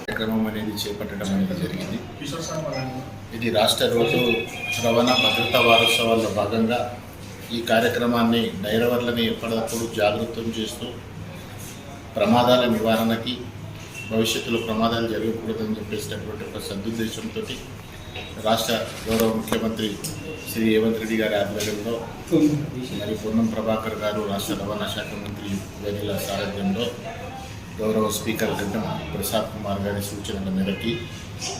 కార్యక్రమం అనేది చేపట్టడం అనేది జరిగింది. ఇది రాష్ట్ర రోడ్డు రవాణా భద్రతా వారోత్సవాల్లో భాగంగా ఈ కార్యక్రమాన్ని డ్రైవర్లని ఎప్పటికప్పుడు జాగృతం చేస్తూ ప్రమాదాల నివారణకి, భవిష్యత్తులో ప్రమాదాలు జరగకూడదని చెప్పేసినటువంటి ఒక సదుద్దేశంతో రాష్ట్ర గౌరవ ముఖ్యమంత్రి శ్రీ రేవంత్ రెడ్డి గారి ఆధ్వర్యంలో మరి పొన్నం ప్రభాకర్ గారు రాష్ట్ర రవాణా శాఖ మంత్రి వేదిల సారథ్యంలో గౌరవ స్పీకర్ గడ్డం ప్రసాద్ కుమార్ గారి సూచనల మేరకి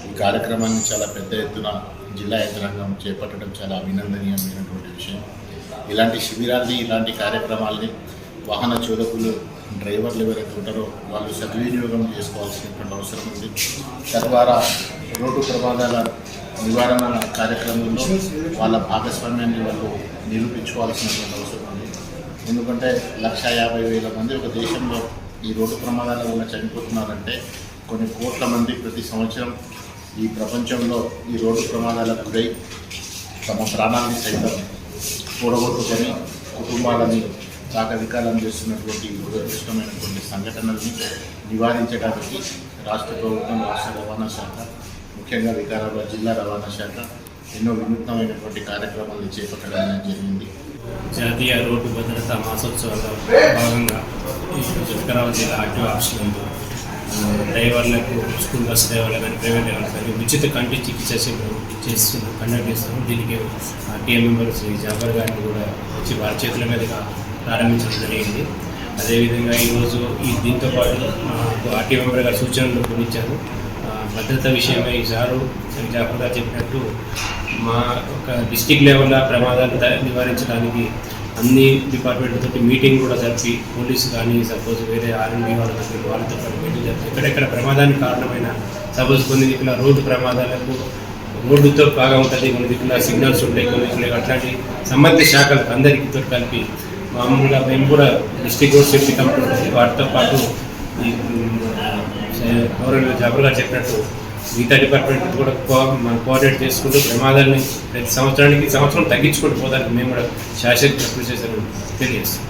ఈ కార్యక్రమాన్ని చాలా పెద్ద ఎత్తున జిల్లా యంత్రాంగం చేపట్టడం చాలా అభినందనీయమైనటువంటి విషయం. ఇలాంటి శిబిరాల్ని, ఇలాంటి కార్యక్రమాల్ని వాహన చోదకులు, డ్రైవర్లు ఎవరైతే ఉంటారో వాళ్ళు సద్వినియోగం చేసుకోవాల్సినటువంటి అవసరం ఉంది. తద్వారా రోడ్డు ప్రమాదాల నివారణ కార్యక్రమంలో వాళ్ళ భాగస్వామ్యాన్ని వాళ్ళు నిరూపించుకోవాల్సినటువంటి అవసరం ఉంది. ఎందుకంటే 150,000 మంది ఒక దేశంలో ఈ రోడ్డు ప్రమాదాల వల్ల చనిపోతున్నారంటే కొన్ని కోట్ల మంది ప్రతి సంవత్సరం ఈ ప్రపంచంలో ఈ రోడ్డు ప్రమాదాలకు గురై తమ ప్రాణాన్ని సైతం కూడగొట్టుకొని కుటుంబాలని చాకధికారం చేస్తున్నటువంటి దురదృష్టమైనటువంటి సంఘటనల్ని నివారించడానికి రాష్ట్ర ప్రభుత్వం, రాష్ట్ర రవాణా శాఖ, ముఖ్యంగా వికారాబాద్ జిల్లా రవాణా శాఖ ఎన్నో వినూత్నమైనటువంటి కార్యక్రమాలను చేపట్టడం అనేది జరిగింది. జాతీయ రోడ్డు భద్రతా మాసోత్సవాల్లో భాగంగా వికారాబాద్ జిల్లా ఆర్టీఓ ఆఫీస్ నందు డ్రైవర్లకు, స్కూల్ బస్ డ్రైవర్లకు కానీ ప్రైవేట్ డ్రైవర్లకు కానీ ఉచిత కంటి చికిత్స కండక్ట్ చేస్తాము. దీనికి ఆర్టీఏ మెంబర్ శ్రీ జాఫర్ గారిని కూడా వచ్చి వారి చేతుల మీదుగా ప్రారంభించడం జరిగింది. అదేవిధంగా ఈరోజు దీంతో పాటు మాకు ఆర్టీఏ మెంబర్ గారు సూచనలు పొందించారు. భద్రత విషయమై ఈసారు శ్రీ జాఫర్ గారు చెప్పినట్టు మా ఒక డిస్టిక్ లెవెల్లో ప్రమాదాలు నివారించడానికి అన్ని డిపార్ట్మెంట్లతో మీటింగ్ కూడా జరిపి, పోలీసు కానీ సపోజ్ వేరే ఆర్ఎంబీ వాళ్ళతో పాటు మీటింగ్ జరిపి ఎక్కడెక్కడ ప్రమాదానికి కారణమైన సపోజ్ కొన్ని దిక్కుల రోడ్డు ప్రమాదాలకు రోడ్డుతో బాగా ఉంటుంది, కొన్ని దిక్కుల సిగ్నల్స్ ఉంటాయి, కొన్ని దిక్కుల అట్లాంటి సంబంధిత శాఖలకు అందరికీతో కలిపి మామూలుగా మేము కూడా డిస్టిక్ రోడ్ సేఫ్టీ కమిటీ ఉంటుంది. వాటితో పాటు ఈ గౌరవ జాఫర్ గారు చెప్పినట్టు మిగతా డిపార్ట్మెంట్ కూడా మనం కోఆర్డినేట్ చేసుకుంటూ ప్రమాదాలని ప్రతి సంవత్సరం తగ్గించుకుంటూ పోదానికి మేము కూడా శాశ్వత కృషి చేశారు తెలియజేస్తాం.